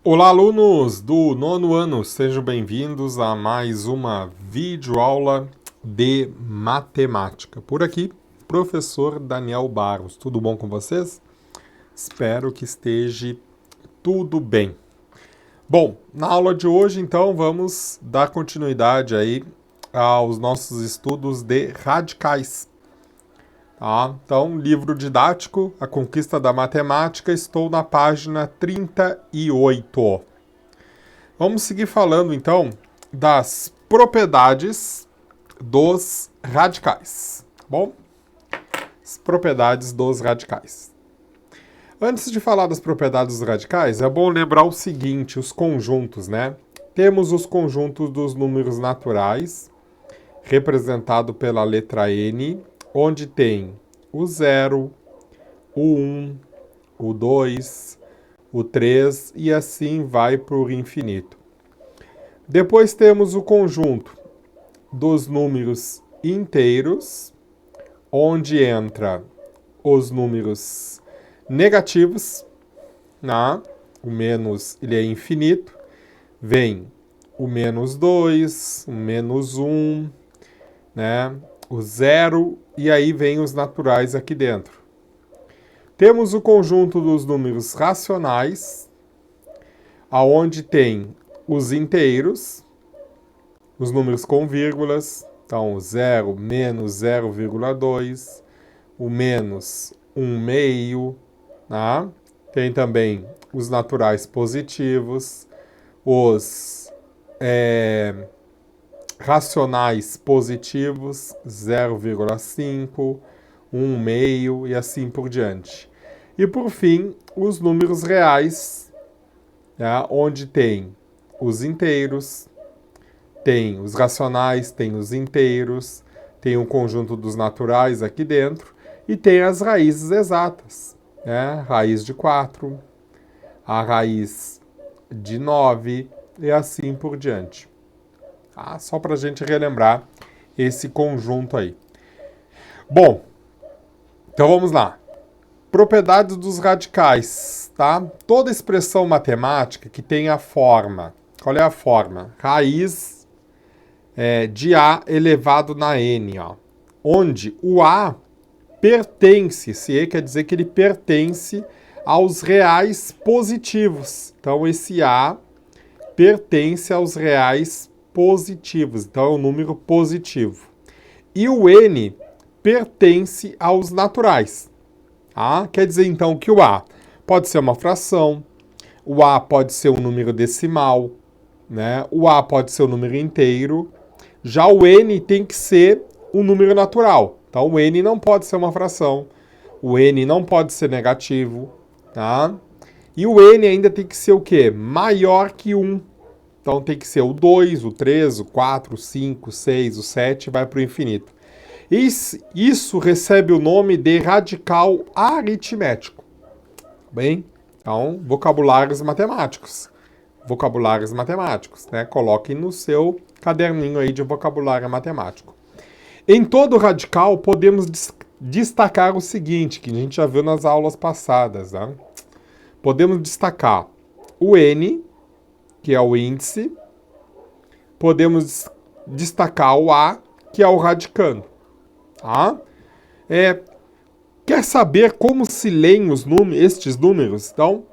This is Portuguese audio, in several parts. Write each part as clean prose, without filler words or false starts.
Olá, alunos do nono ano, sejam bem-vindos a mais uma videoaula de matemática. Por aqui, professor Daniel Barros. Tudo bom com vocês? Espero que esteja tudo bem. Bom, na aula de hoje, então, vamos dar continuidade aí aos nossos estudos de radicais. Tá? Então, livro didático, A Conquista da Matemática, estou na página 38. Vamos seguir falando, então, das propriedades dos radicais. Bom, as propriedades dos radicais. Antes de falar das propriedades dos radicais, é bom lembrar o seguinte, os conjuntos, né? Temos os conjuntos dos números naturais, representado pela letra N, onde tem o 0, o 1, o 2, o 3 e assim vai para o infinito. Depois temos o conjunto dos números inteiros, onde entra os números negativos, né? O menos ele é infinito, vem o menos 2, o menos 1, né? O 0 e aí vem os naturais aqui dentro. Temos o conjunto dos números racionais, aonde tem os inteiros, os números com vírgulas, então 0, menos 0,2, o menos 1 meio, tá? Tem também os naturais positivos, os racionais positivos, 0,5, 1 meio e assim por diante. E por fim, os números reais, né, onde tem os inteiros, tem os racionais, tem os inteiros, tem o conjunto dos naturais aqui dentro e tem as raízes exatas, né? Raiz de 4, a raiz de 9 e assim por diante. Tá? Só para a gente relembrar esse conjunto aí. Bom, então vamos lá. Propriedades dos radicais, tá? Toda expressão matemática que tem a forma, qual é a forma? Raiz de A elevado na N, ó, onde o A pertence, esse E quer dizer que ele pertence aos reais positivos. Então, esse A pertence aos reais positivos, então é um número positivo. E o N pertence aos naturais. Tá? Quer dizer, então, que o A pode ser uma fração, o A pode ser um número decimal, né? O A pode ser um número inteiro, já o N tem que ser um número natural. Então, o N não pode ser uma fração, o N não pode ser negativo, tá? E o N ainda tem que ser o quê? Maior que 1. Então, tem que ser o 2, o 3, o 4, o 5, o 6, o 7, vai para o infinito. Isso recebe o nome de radical aritmético. Bem, então, vocabulários matemáticos. Vocabulários matemáticos, né? Coloquem no seu caderninho aí de vocabulário matemático. Em todo radical, podemos destacar o seguinte, que a gente já viu nas aulas passadas, né? Podemos destacar o N, que é o índice. Podemos destacar o A, que é o radicando. Tá? Quer saber como se leem estes números? Então,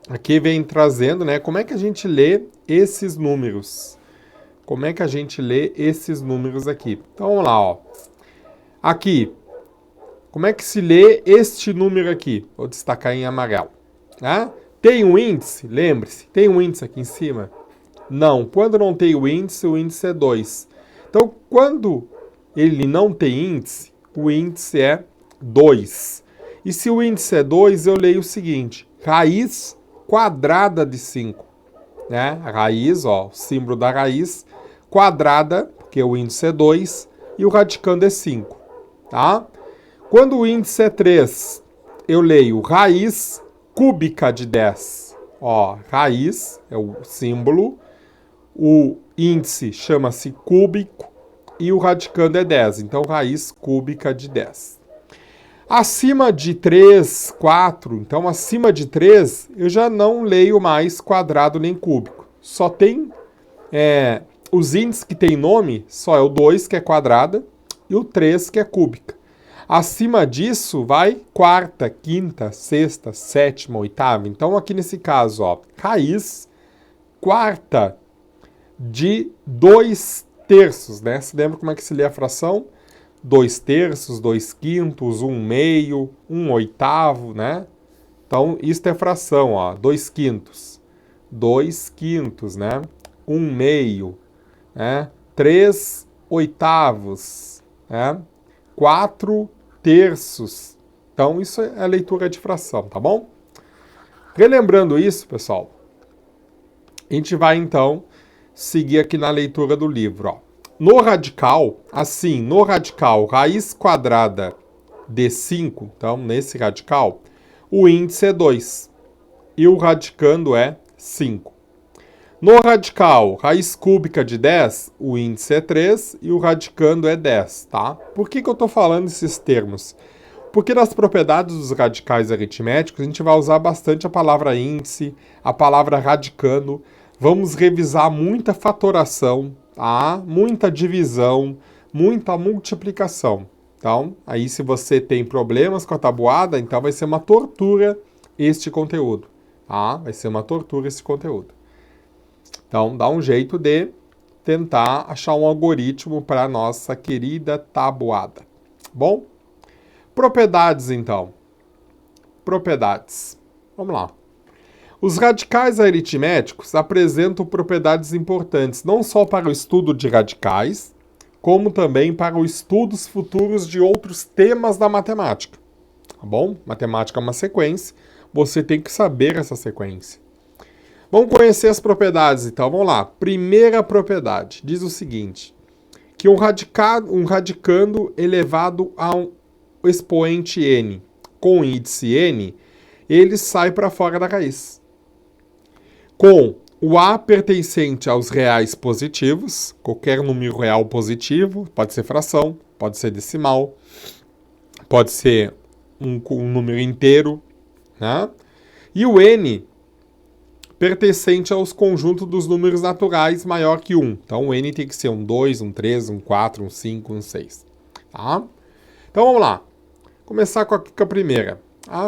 aqui vem trazendo, né? Como é que a gente lê esses números? Como é que a gente lê esses números aqui? Então, vamos lá, ó. Aqui, como é que se lê este número aqui? Vou destacar em amarelo. Né? Tem um índice? Lembre-se, tem um índice aqui em cima? Não. Quando não tem o índice é 2. Então, quando ele não tem índice, o índice é 2. E se o índice é 2, eu leio o seguinte, raiz quadrada de 5. Né? A raiz, ó, o símbolo da raiz, quadrada, porque o índice é 2, e o radicando é 5. Tá? Quando o índice é 3, eu leio raiz cúbica de 10. Ó, raiz é o símbolo, o índice chama-se cúbico e o radicando é 10. Então, raiz cúbica de 10. Acima de 3, 4, então acima de 3, eu já não leio mais quadrado nem cúbico. Só tem os índices que tem nome, só é o 2, que é quadrada, e o 3, que é cúbica. Acima disso, vai quarta, quinta, sexta, sétima, oitava. Então, aqui nesse caso, ó, raiz quarta de 2 terços, né? Você lembra como é que se lê a fração? 2 terços, 2 quintos, 1 meio, 1 oitavo, né? Então, isso é fração, ó, 2 quintos. 2 quintos, né? 1 meio, né? 3 oitavos, né? 4 terços. Então, isso é a leitura de fração, tá bom? Relembrando isso, pessoal, a gente vai, então, seguir aqui na leitura do livro, ó. No radical, assim, no radical, raiz quadrada de 5, então, nesse radical, o índice é 2 e o radicando é 5. No radical, raiz cúbica de 10, o índice é 3 e o radicando é 10, tá? Por que eu estou falando esses termos? Porque nas propriedades dos radicais aritméticos, a gente vai usar bastante a palavra índice, a palavra radicando. Vamos revisar muita fatoração, tá? Muita divisão, muita multiplicação. Então, aí se você tem problemas com a tabuada, então vai ser uma tortura este conteúdo, tá? Vai ser uma tortura esse conteúdo. Então, dá um jeito de tentar achar um algoritmo para a nossa querida tabuada. Bom? Propriedades, então. Propriedades. Vamos lá. Os radicais aritméticos apresentam propriedades importantes não só para o estudo de radicais, como também para os estudos futuros de outros temas da matemática. Tá bom? Matemática é uma sequência, você tem que saber essa sequência. Vamos conhecer as propriedades, então. Vamos lá. Primeira propriedade diz o seguinte, que um radicando elevado a um expoente n com índice n, ele sai para fora da raiz. Com o a pertencente aos reais positivos, qualquer número real positivo, pode ser fração, pode ser decimal, pode ser um número inteiro, né? E o n pertencente aos conjuntos dos números naturais maior que 1. Então o n tem que ser um 2, um 3, um 4, um 5, um 6. Tá? Então vamos lá. Começar com a primeira.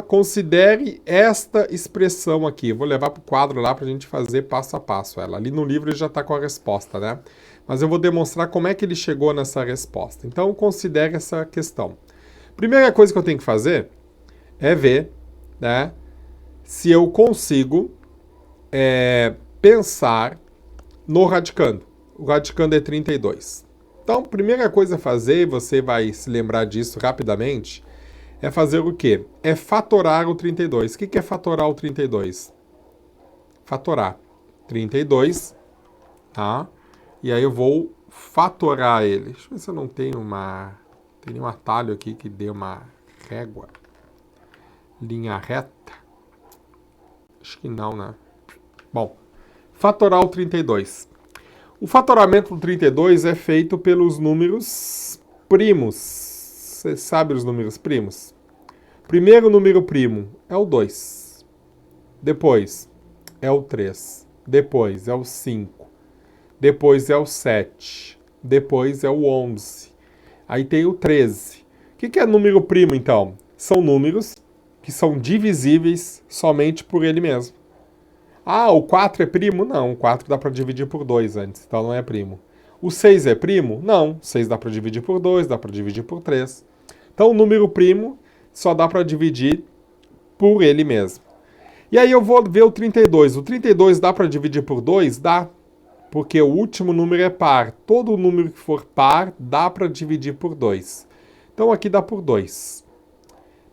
Considere esta expressão aqui. Eu vou levar para o quadro lá para a gente fazer passo a passo ela. Ali no livro ele já está com a resposta, né? Mas eu vou demonstrar como é que ele chegou nessa resposta. Então considere essa questão. Primeira coisa que eu tenho que fazer é ver, né, se eu consigo pensar no radicando. O radicando é 32. Então, primeira coisa a fazer, você vai se lembrar disso rapidamente, é fazer o quê? É fatorar o 32. O que é fatorar o 32? Fatorar 32, tá? E aí eu vou fatorar ele. Deixa eu ver se eu não tenho tem nenhum atalho aqui que dê uma régua. Linha reta. Acho que não, né? Bom, fatorar o 32. O fatoramento do 32 é feito pelos números primos. Você sabe os números primos? Primeiro número primo é o 2. Depois é o 3. Depois é o 5. Depois é o 7. Depois é o 11. Aí tem o 13. O que é número primo, então? São números que são divisíveis somente por ele mesmo. O 4 é primo? Não, o 4 dá para dividir por 2 antes, então não é primo. O 6 é primo? Não, o 6 dá para dividir por 2, dá para dividir por 3. Então o número primo só dá para dividir por ele mesmo. E aí eu vou ver o 32. O 32 dá para dividir por 2? Dá, porque o último número é par. Todo número que for par dá para dividir por 2. Então aqui dá por 2.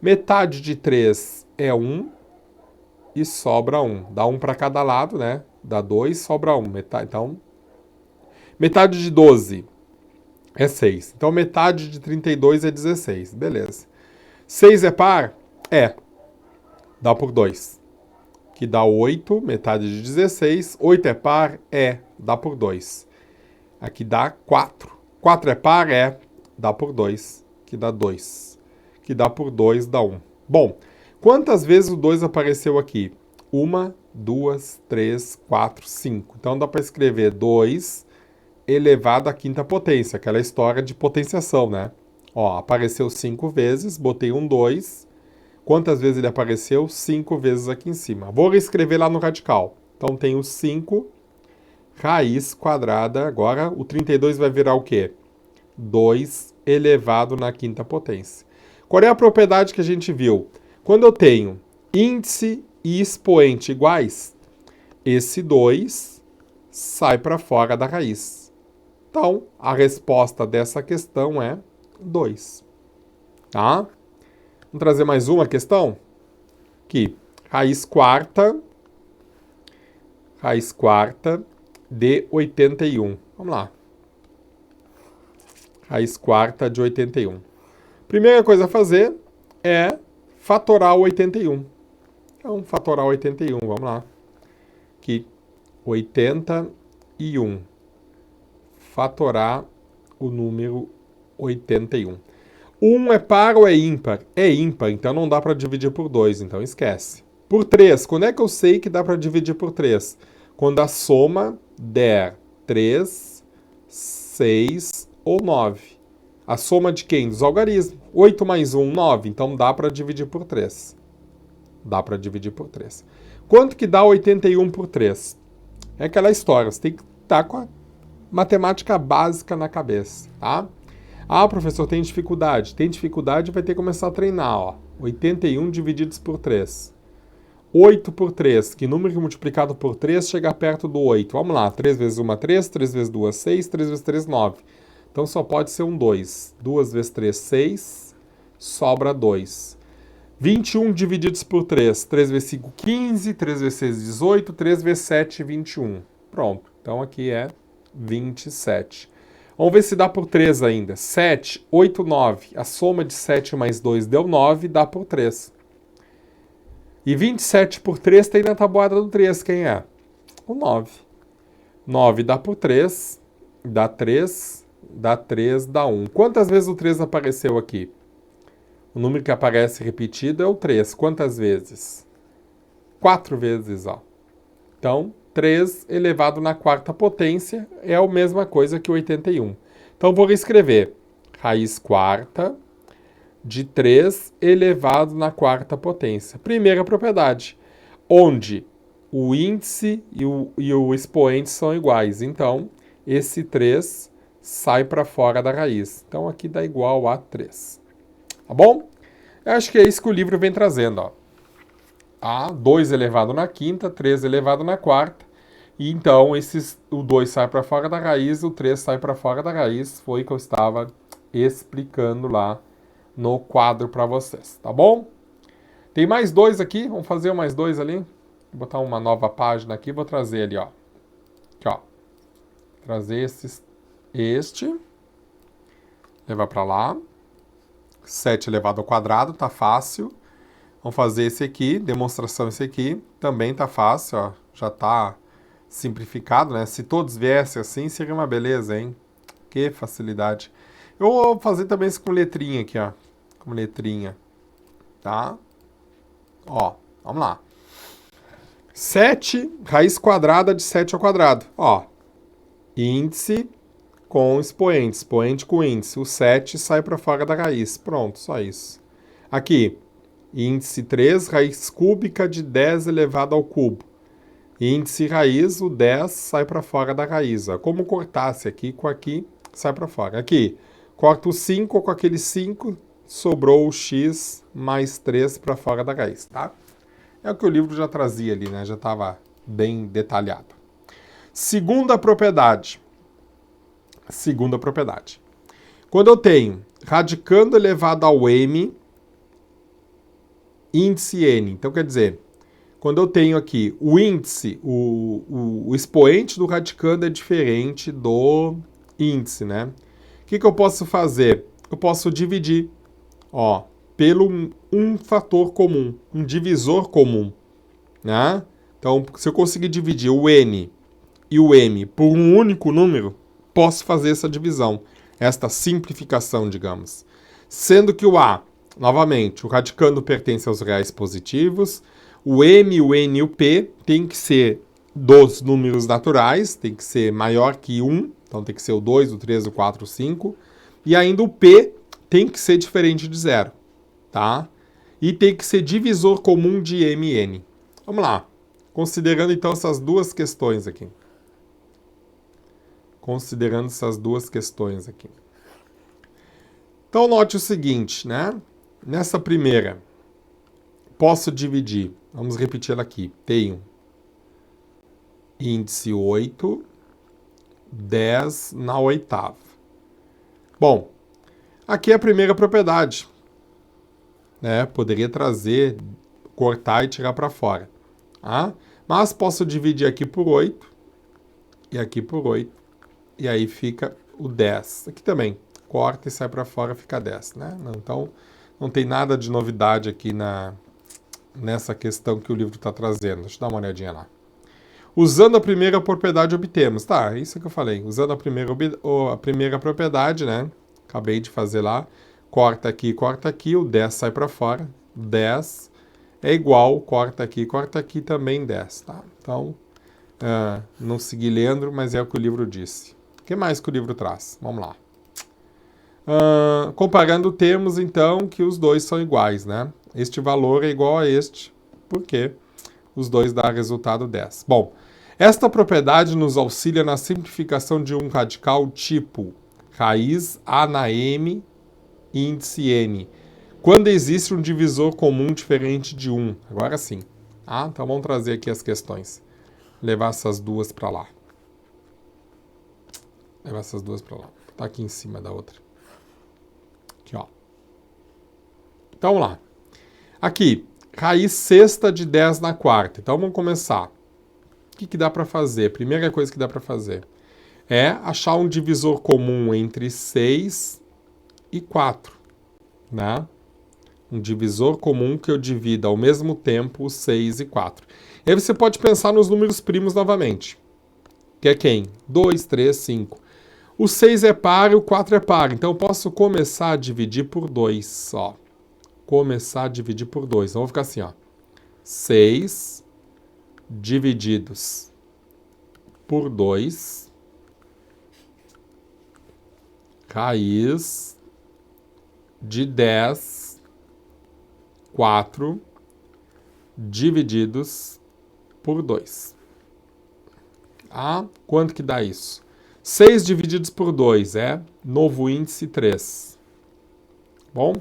Metade de 3 é 1. E sobra 1. Dá 1 para cada lado, né? Dá 2, sobra 1. Então, metade de 12 é 6. Então, metade de 32 é 16. Beleza. 6 é par? É. Dá por 2. Que dá 8, metade de 16. 8 é par? É. Dá por 2. Aqui dá 4. 4 é par? É. Dá por 2. Que dá 2. que dá por 2 dá 1. Bom, quantas vezes o 2 apareceu aqui? 1, 2, 3, 4, 5. Então dá para escrever 2 elevado à quinta potência, aquela história de potenciação, né? Ó, apareceu 5 vezes, botei um 2. Quantas vezes ele apareceu? 5 vezes aqui em cima. Vou reescrever lá no radical. Então tenho 5 raiz quadrada. Agora o 32 vai virar o quê? 2 elevado na quinta potência. Qual é a propriedade que a gente viu? Quando eu tenho índice e expoente iguais, esse 2 sai para fora da raiz. Então, a resposta dessa questão é 2. Tá? Vamos trazer mais uma questão? Aqui, raiz quarta de 81. Vamos lá. Raiz quarta de 81. Primeira coisa a fazer é fatorar o 81. Então, fatorar o 81, vamos lá. Aqui, 81. Fatorar o número 81. 1 é par ou é ímpar? É ímpar, então não dá para dividir por 2, então esquece. Por 3, quando é que eu sei que dá para dividir por 3? Quando a soma der 3, 6 ou 9. A soma de quem? Dos algarismos. 8 mais 1, 9, então dá para dividir por 3. Dá para dividir por 3. Quanto que dá 81 por 3? É aquela história, você tem que estar com a matemática básica na cabeça, tá? Ah, professor, tem dificuldade. Tem dificuldade, vai ter que começar a treinar, ó. 81 divididos por 3. 8 por 3, que número que multiplicado por 3 chega perto do 8? Vamos lá, 3 vezes 1, 3, 3 vezes 2, 6, 3 vezes 3, 9. Então só pode ser um 2. 2 vezes 3, 6, sobra 2. 21 divididos por 3, 3 vezes 5, 15, 3 vezes 6, 18, 3 vezes 7, 21. Pronto, então aqui é 27. Vamos ver se dá por 3 ainda. 7, 8, 9. A soma de 7 mais 2 deu 9, dá por 3. E 27 por 3 tem na tabuada do 3. Quem é? O 9. 9 dá por 3, dá 3, dá 3, dá 1. Quantas vezes o 3 apareceu aqui? O número que aparece repetido é o 3. Quantas vezes? 4 vezes, ó. Então, 3 elevado na quarta potência é a mesma coisa que 81. Então, vou reescrever. Raiz quarta de 3 elevado na quarta potência. Primeira propriedade, onde o índice e o expoente são iguais. Então, esse 3 sai para fora da raiz. Então, aqui dá igual a 3. Tá bom? Eu acho que é isso que o livro vem trazendo, ó. 2 elevado na quinta, 3 elevado na quarta. E então o 2 sai para fora da raiz, o 3 sai para fora da raiz. Foi o que eu estava explicando lá no quadro para vocês, tá bom? Tem mais 2 aqui, vamos fazer mais 2 ali. Vou botar uma nova página aqui, vou trazer ali, ó. Aqui, ó. Trazer este. Levar para lá. 7 elevado ao quadrado, tá fácil. Vamos fazer esse aqui, demonstração esse aqui, também tá fácil, ó, já tá simplificado, né? Se todos viessem assim, seria uma beleza, hein? Que facilidade. Eu vou fazer também isso com letrinha aqui, ó, com letrinha, tá? Ó, vamos lá. 7, raiz quadrada de 7 ao quadrado, ó, índice com expoente, expoente com índice, o 7 sai para fora da raiz, pronto, só isso. Aqui, índice 3, raiz cúbica de 10 elevado ao cubo. Índice raiz, o 10 sai para fora da raiz. Ó. Como cortasse aqui com aqui, sai para fora. Aqui, corta o 5 com aquele 5, sobrou o x mais 3 para fora da raiz, tá? É o que o livro já trazia ali, né? Já estava bem detalhado. Segunda propriedade. Quando eu tenho radicando elevado ao m, índice n. Então, quer dizer, quando eu tenho aqui o índice, o expoente do radicando é diferente do índice, né? O que eu posso fazer? Eu posso dividir, ó, pelo um fator comum, um divisor comum, né? Então, se eu conseguir dividir o n e o m por um único número, posso fazer essa divisão, esta simplificação, digamos. Sendo que o a novamente, o radicando pertence aos reais positivos, o M, o N e o P tem que ser dos números naturais, tem que ser maior que 1, então tem que ser o 2, o 3, o 4, o 5, e ainda o P tem que ser diferente de 0, tá? E tem que ser divisor comum de M e N. Vamos lá, considerando então essas duas questões aqui. Então note o seguinte, né? Nessa primeira, posso dividir, vamos repetir ela aqui, tenho índice 8, 10 na oitava. Bom, aqui é a primeira propriedade, né? Poderia trazer, cortar e tirar para fora, tá? Mas posso dividir aqui por 8 e aqui por 8, e aí fica o 10. Aqui também, corta e sai para fora, fica 10, né? Então, não tem nada de novidade aqui nessa questão que o livro está trazendo. Deixa eu dar uma olhadinha lá. Usando a primeira propriedade, obtemos. Tá, isso que eu falei. Usando a primeira propriedade, né? Acabei de fazer lá. Corta aqui, o 10 sai para fora. 10 é igual, corta aqui, também 10, tá? Então, não segui lendo, mas é o que o livro disse. O que mais que o livro traz? Vamos lá. Comparando, temos então que os dois são iguais, né? Este valor é igual a este, porque os dois dão resultado 10. Bom, esta propriedade nos auxilia na simplificação de um radical tipo raiz A na M, índice N, quando existe um divisor comum diferente de 1. Agora sim. Então vamos trazer aqui as questões. Levar essas duas para lá. Tá aqui em cima da outra. Aqui, ó. Então, vamos lá. Aqui, raiz sexta de 10 na quarta. Então, vamos começar. O que dá para fazer? Primeira coisa que dá para fazer é achar um divisor comum entre 6 e 4, né? Um divisor comum que eu divida ao mesmo tempo 6 e 4. E aí você pode pensar nos números primos novamente. Que é quem? 2, 3, 5. O 6 é par e o 4 é par. Então, eu posso começar a dividir por 2, ó. Começar a dividir por 2. Então, vou ficar assim, ó. 6 divididos por 2, raiz de 10, 4 divididos por 2. Quanto que dá isso? 6 divididos por 2 é novo índice 3. Bom?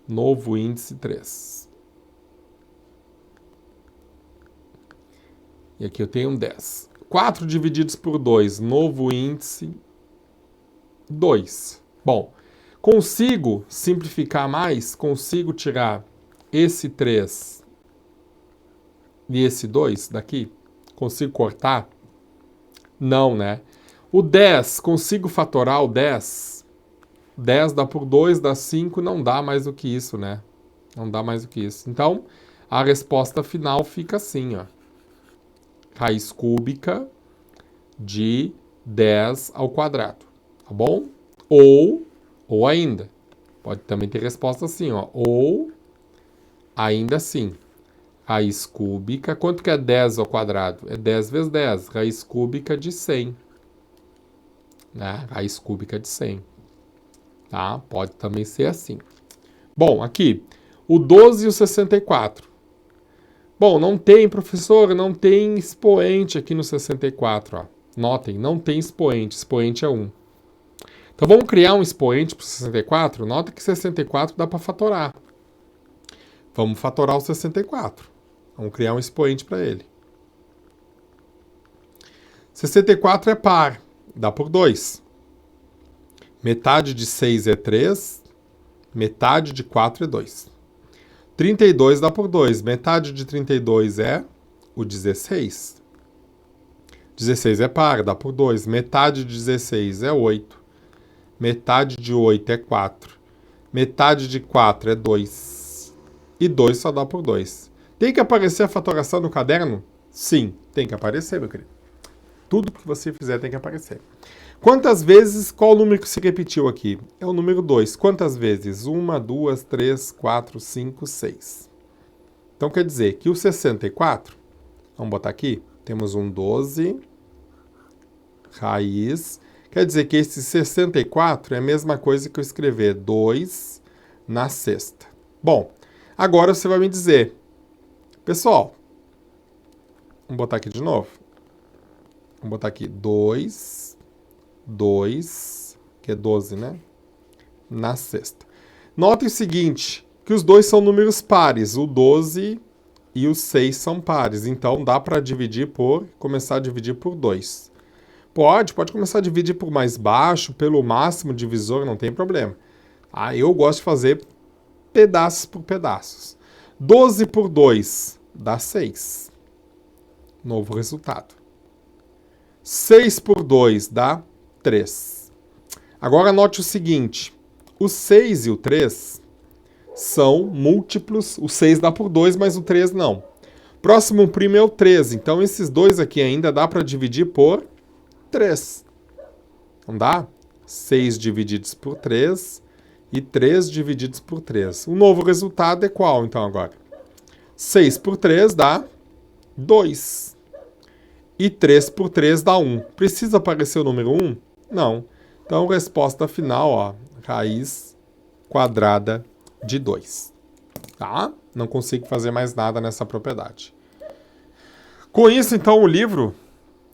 Novo índice 3. E aqui eu tenho um 10. 4 divididos por 2, novo índice 2. Bom, consigo simplificar mais? Consigo tirar esse 3 e esse 2 daqui? Consigo cortar? Não, né? O 10, consigo fatorar o 10? 10 dá por 2, dá 5, não dá mais do que isso, né? Não dá mais do que isso. Então, a resposta final fica assim, ó. Raiz cúbica de 10 ao quadrado, tá bom? Ou ainda, pode também ter resposta assim, ó. Ou, ainda assim, raiz cúbica, quanto que é 10 ao quadrado? É 10 vezes 10, raiz cúbica de 100. Né? Raiz cúbica de 100. Tá? Pode também ser assim. Bom, aqui, o 12 e o 64. Bom, não tem, professor, não tem expoente aqui no 64, ó. Notem, não tem expoente, expoente é 1. Então vamos criar um expoente para o 64? Nota que 64 dá para fatorar. Vamos fatorar o 64. Vamos criar um expoente para ele. 64 é par, dá por 2. Metade de 6 é 3, metade de 4 é 2. 32 dá por 2. Metade de 32 é o 16. 16 é par, dá por 2. Metade de 16 é 8. Metade de 8 é 4. Metade de 4 é 2. E 2 só dá por 2. Tem que aparecer a fatoração no caderno? Sim, tem que aparecer, meu querido. Tudo que você fizer tem que aparecer. Quantas vezes, qual o número que se repetiu aqui? É o número 2. Quantas vezes? 1, 2, 3, 4, 5, 6. Então quer dizer que o 64, vamos botar aqui, temos um 12, raiz, quer dizer que esse 64 é a mesma coisa que eu escrever 2 na sexta. Bom, agora você vai me dizer, pessoal, vamos botar aqui de novo. Vamos botar aqui 2, que é 12, né? Na sexta. Notem o seguinte, que os dois são números pares, o 12 e o 6 são pares, então dá para começar a dividir por 2. Pode começar a dividir por mais baixo, pelo máximo divisor, não tem problema. Eu gosto de fazer pedaços por pedaços. 12 por 2 dá 6. Novo resultado. 6 por 2 dá 3. Agora note o seguinte, o 6 e o 3 são múltiplos, o 6 dá por 2, mas o 3 não. Próximo primo é o 3, então esses dois aqui ainda dá para dividir por 3. Não dá? 6 divididos por 3 e 3 divididos por 3. O novo resultado é qual, então, agora? 6 por 3 dá 2. E 3 por 3 dá 1. Precisa aparecer o número 1? Não. Então, resposta final, ó, raiz quadrada de 2. Tá? Não consigo fazer mais nada nessa propriedade. Com isso, então, o livro,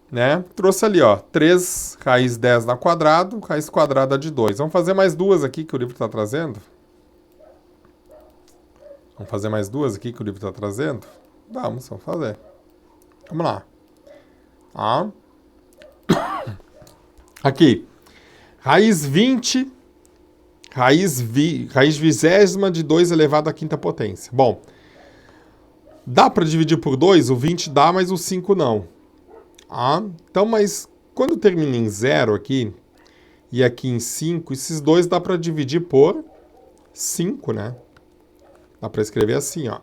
né, trouxe ali, ó, 3 raiz 10 na quadrado, raiz quadrada de 2. Vamos fazer mais duas aqui que o livro está trazendo? Vamos fazer mais duas aqui que o livro está trazendo? Vamos fazer. Vamos lá. Tá? Aqui. Raiz 20, raiz vigésima de 2 elevado à quinta potência. Bom, dá para dividir por 2? O 20 dá, mas o 5 não. Então, mas quando termina em 0 aqui, e aqui em 5, esses dois dá para dividir por 5, né? Dá para escrever assim, ó.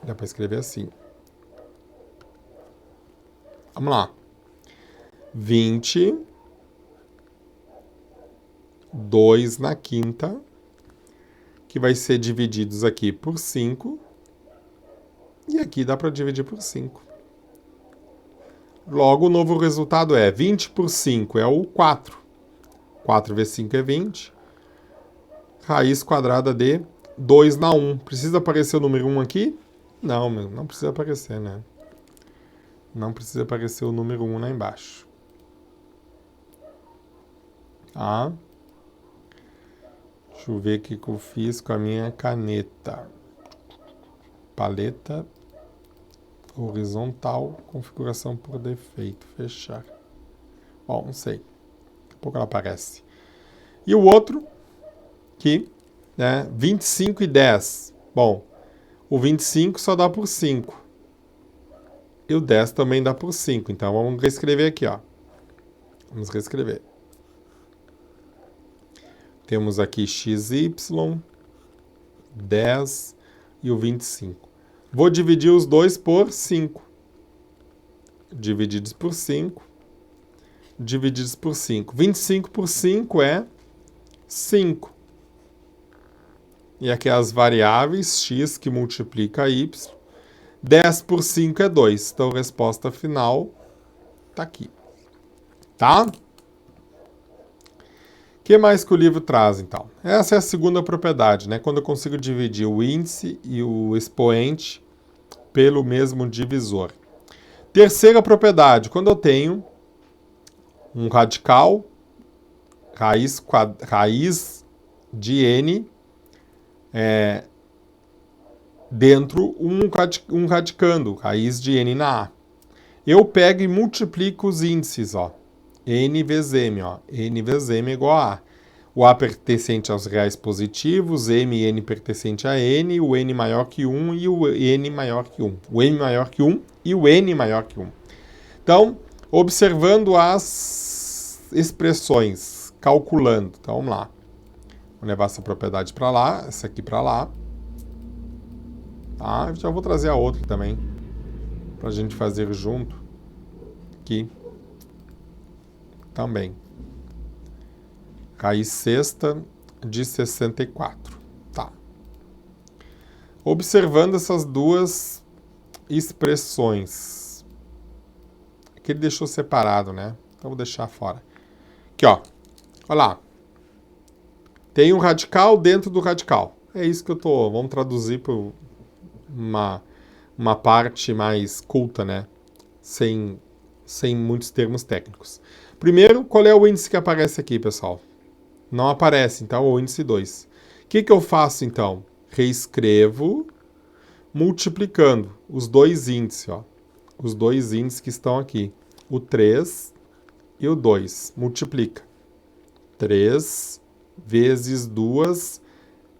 Dá para escrever assim. Vamos lá. 20, 2 na quinta, que vai ser divididos aqui por 5, e aqui dá para dividir por 5. Logo, o novo resultado é 20 por 5 é o 4. 4 vezes 5 é 20. Raiz quadrada de 2 na 1. Precisa aparecer o número 1 aqui? Não, não precisa aparecer, né? Não precisa aparecer o número 1 lá embaixo. Tá? Deixa eu ver o que eu fiz com a minha caneta. Paleta horizontal, configuração por defeito, fechar. Bom, não sei. Daqui a pouco ela aparece. E o outro, que, né, 25 e 10. Bom, o 25 só dá por 5. E o 10 também dá por 5. Então, vamos reescrever aqui, ó. Vamos reescrever. Temos aqui XY, 10 e o 25. Vou dividir os dois por 5. Divididos por 5. Divididos por 5. 25 por 5 é 5. E aqui as variáveis x que multiplica y. 10 por 5 é 2. Então, a resposta final está aqui. Tá? O que mais que o livro traz, então? Essa é a segunda propriedade, né? Quando eu consigo dividir o índice e o expoente pelo mesmo divisor. Terceira propriedade, quando eu tenho um radical, raiz de n, dentro um radicando, raiz de n na A. Eu pego e multiplico os índices, ó. N vezes M, ó. N vezes M é igual a A. O A pertencente aos reais positivos, M e N pertencente a N, o N maior que 1 e o N maior que 1. O M maior que 1 e o N maior que 1. Então, observando as expressões, calculando. Então, vamos lá. Vou levar essa propriedade para lá, essa aqui para lá. Tá? Já vou trazer a outra também, para a gente fazer junto. Aqui. Também. Raiz sexta de 64. Tá. Observando essas duas expressões. Aqui ele deixou separado, né? Então vou deixar fora. Aqui, ó. Olha lá. Tem um radical dentro do radical. É isso que eu tô... Vamos traduzir para uma parte mais culta, né? Sem muitos termos técnicos. Primeiro, qual é o índice que aparece aqui, pessoal? Não aparece, então, o índice 2. O que eu faço, então? Reescrevo multiplicando os dois índices, ó. Os dois índices que estão aqui. O 3 e o 2. Multiplica. 3 vezes 2,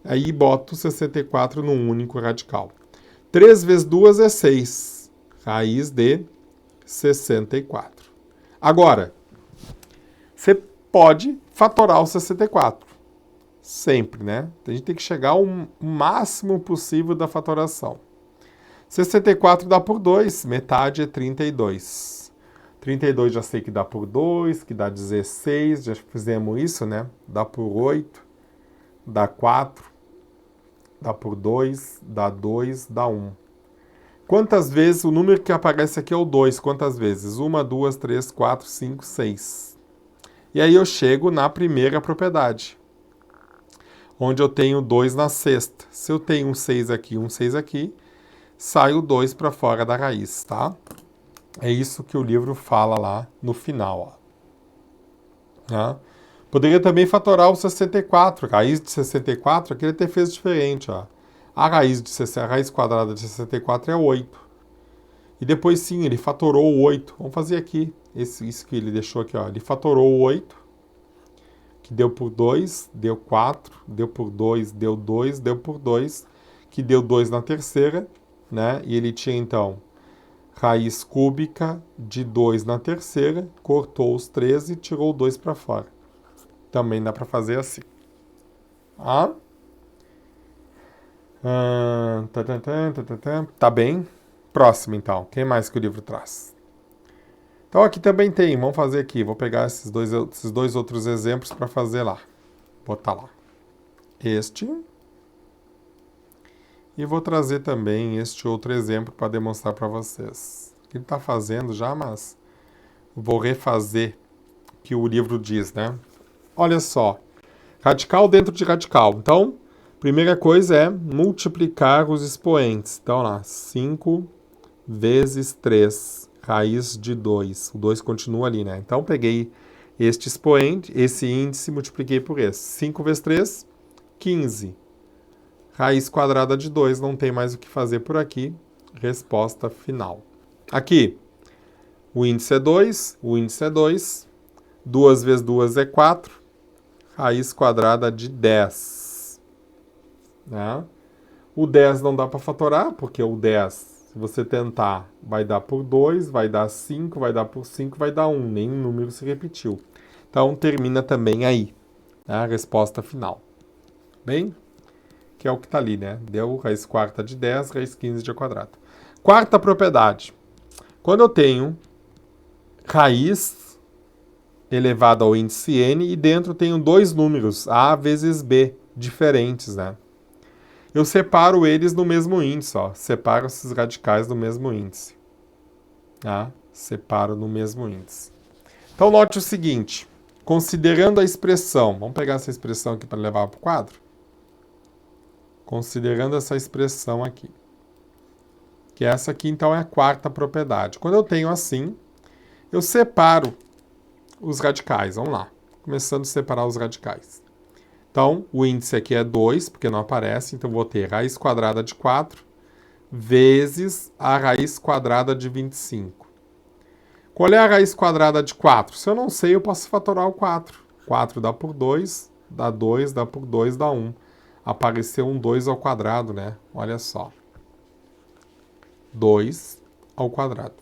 aí boto 64 num único radical. 3 vezes 2 é 6. Raiz de 64. Agora, você pode fatorar o 64. Sempre, né? A gente tem que chegar ao máximo possível da fatoração. 64 dá por 2, metade é 32. 32 já sei que dá por 2, que dá 16, já fizemos isso, né? Dá por 8, dá 4, dá por 2, dá 2, dá 1. Quantas vezes, o número que aparece aqui é o 2, quantas vezes? 1, 2, 3, 4, 5, 6. E aí eu chego na primeira propriedade, onde eu tenho 2 na sexta. Se eu tenho um 6 aqui, sai o 2 para fora da raiz, tá? É isso que o livro fala lá no final, ó. Tá? Poderia também fatorar o 64. A raiz de 64, aqui ele até fez diferente, ó. A raiz quadrada de 64 é 8. E depois sim, ele fatorou o 8. Vamos fazer aqui, isso que ele deixou aqui, ó. Ele fatorou o 8, que deu por 2, deu 4, deu por 2, deu 2, deu por 2, que deu 2 na terceira, né? E ele tinha, então, raiz cúbica de 2 na terceira, cortou os 13 e tirou o 2 para fora. Também dá para fazer assim. Tá bem? Próximo, então. Quem mais que o livro traz? Então aqui também tem. Vamos fazer aqui. Vou pegar esses dois outros exemplos para fazer lá. Botar lá. Este. E vou trazer também este outro exemplo para demonstrar para vocês. O que ele está fazendo já, mas vou refazer o que o livro diz, né? Olha só. Radical dentro de radical. Então, primeira coisa é multiplicar os expoentes. Então, lá, 5 vezes 3, raiz de 2. O 2 continua ali, né? Então, peguei este expoente, esse índice, multipliquei por esse. 5 vezes 3, 15. Raiz quadrada de 2, não tem mais o que fazer por aqui. Resposta final. Aqui, o índice é 2, o índice é 2. 2 vezes 2 é 4. Raiz quadrada de 10. Né? O 10 não dá para fatorar, porque o 10, se você tentar, vai dar por 2, vai dar 5, vai dar por 5, vai dar 1. Nenhum número se repetiu. Então, termina também aí. Né? A resposta final. Bem? Que é o que está ali, né? Deu raiz quarta de 10, raiz 15 de ao quadrado. Quarta propriedade. Quando eu tenho raiz elevado ao índice n, e dentro tenho dois números, a vezes b, diferentes, né? Eu separo eles no mesmo índice, ó. Separo esses radicais no mesmo índice. Tá? Separo no mesmo índice. Então, note o seguinte. Considerando a expressão... Vamos pegar essa expressão aqui para levar para o quadro? Considerando essa expressão aqui. Que essa aqui, então, é a quarta propriedade. Quando eu tenho assim, eu separo os radicais, vamos lá. Começando a separar os radicais. Então, o índice aqui é 2, porque não aparece, então vou ter raiz quadrada de 4 vezes a raiz quadrada de 25. Qual é a raiz quadrada de 4? Se eu não sei, eu posso fatorar o 4. 4 dá por 2, dá 2, dá por 2, dá 1. Apareceu um 2 ao quadrado, né? Olha só. 2 ao quadrado.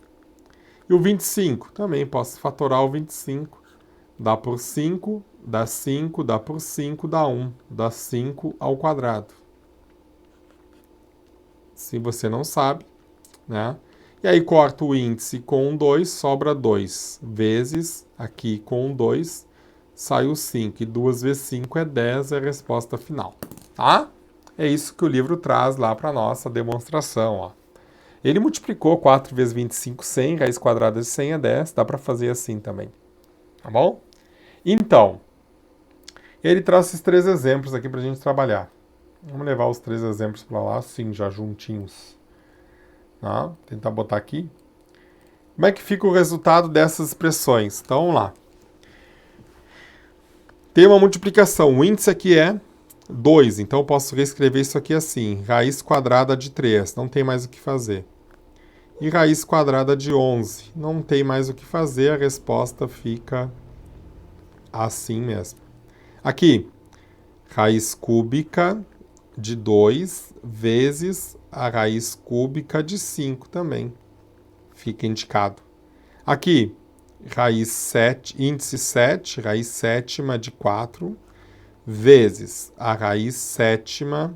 E o 25? Também posso fatorar o 25. Dá por 5, dá 5, dá por 5, dá 1. Dá 5 ao quadrado. Se você não sabe, né? E aí corto o índice com 2, sobra 2, vezes aqui com 2, sai o 5. E 2 vezes 5 é 10, é a resposta final. Tá? É isso que o livro traz lá para a nossa demonstração. Ó. Ele multiplicou 4 vezes 25, 100, raiz quadrada de 100 é 10, dá para fazer assim também. Tá bom? Então, ele traz esses 3 exemplos aqui para a gente trabalhar. Vamos levar os 3 exemplos para lá, assim, já juntinhos. Tá? Tentar botar aqui. Como é que fica o resultado dessas expressões? Então, vamos lá. Tem uma multiplicação. O índice aqui é 2, então eu posso reescrever isso aqui assim. Raiz quadrada de 3, não tem mais o que fazer. E raiz quadrada de 11, não tem mais o que fazer, a resposta fica assim mesmo. Aqui, raiz cúbica de 2 vezes a raiz cúbica de 5 também. Fica indicado. Aqui, raiz 7, índice 7, raiz sétima de 4, vezes a raiz sétima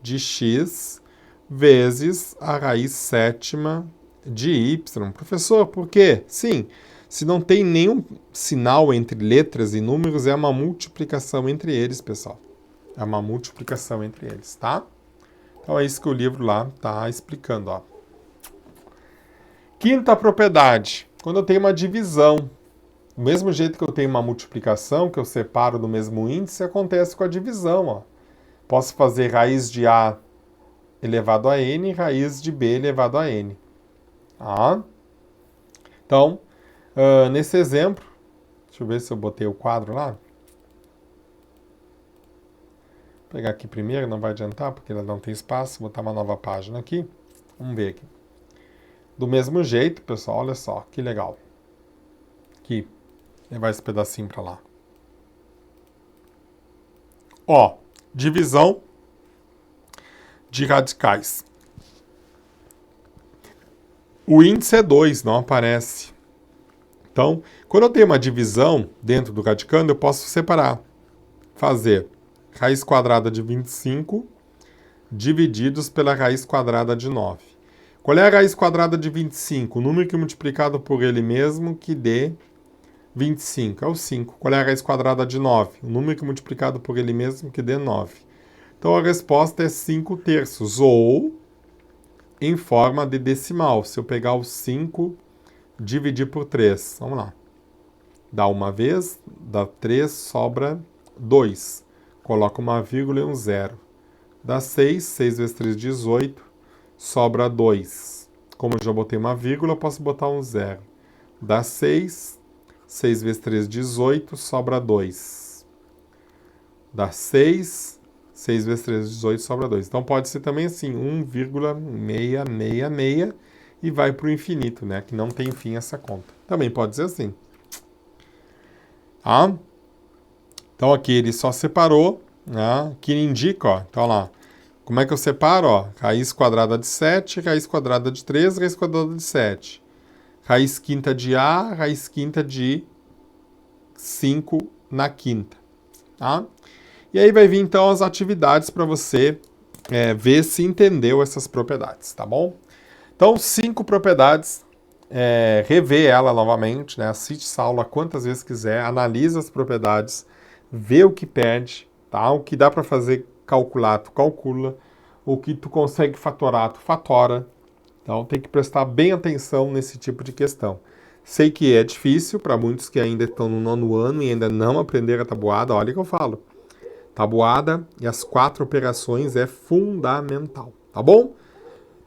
de x, vezes a raiz sétima de y. Professor, por quê? Sim, se não tem nenhum sinal entre letras e números, é uma multiplicação entre eles, pessoal. É uma multiplicação entre eles, tá? Então é isso que o livro lá está explicando, ó. Quinta propriedade, quando eu tenho uma divisão. Do mesmo jeito que eu tenho uma multiplicação, que eu separo do mesmo índice, acontece com a divisão. Ó. Posso fazer raiz de A elevado a N e raiz de B elevado a N. Tá? Então, nesse exemplo, deixa eu ver se eu botei o quadro lá. Vou pegar aqui primeiro, não vai adiantar, porque ela não tem espaço. Vou botar uma nova página aqui. Vamos ver aqui. Do mesmo jeito, pessoal, olha só, que legal. Aqui, levar esse pedacinho para lá. Ó, divisão de radicais. O índice é 2, não aparece. Então, quando eu tenho uma divisão dentro do radicando, eu posso separar. Fazer raiz quadrada de 25 divididos pela raiz quadrada de 9. Qual é a raiz quadrada de 25? O número que é multiplicado por ele mesmo que dê 25. É o 5. Qual é a raiz quadrada de 9? O número que é multiplicado por ele mesmo que dê 9. Então a resposta é 5 terços, ou em forma de decimal. Se eu pegar o 5, dividir por 3. Vamos lá. Dá uma vez, dá 3, sobra 2. Coloca uma vírgula e um zero. Dá 6, 6 vezes 3, 18. Sobra 2. Como eu já botei uma vírgula, eu posso botar um zero. Dá 6. 6 vezes 3, 18. Sobra 2. Dá 6. 6 vezes 3, 18. Sobra 2. Então pode ser também assim, 1,666 e vai para o infinito, né? Que não tem fim essa conta. Também pode ser assim. Tá? Então aqui ele só separou, né? Que indica, ó. Então lá. Como é que eu separo? Ó, raiz quadrada de 7, raiz quadrada de 3, raiz quadrada de 7. Raiz quinta de A, raiz quinta de 5 na quinta. Tá? E aí vai vir então as atividades para você ver se entendeu essas propriedades, tá bom? Então, 5 propriedades, rever ela novamente, né? Assiste essa aula quantas vezes quiser, analisa as propriedades, vê o que pede, tá? O que dá para fazer calcular, tu calcula. O que tu consegue fatorar, tu fatora. Então tem que prestar bem atenção nesse tipo de questão. Sei que é difícil para muitos que ainda estão no 9º ano e ainda não aprenderam a tabuada. Olha o que eu falo. Tabuada e as 4 operações é fundamental, tá bom?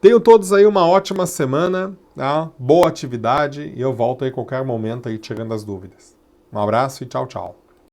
Tenham todos aí uma ótima semana, tá? Boa atividade e eu volto aí a qualquer momento aí tirando as dúvidas. Um abraço e tchau, tchau.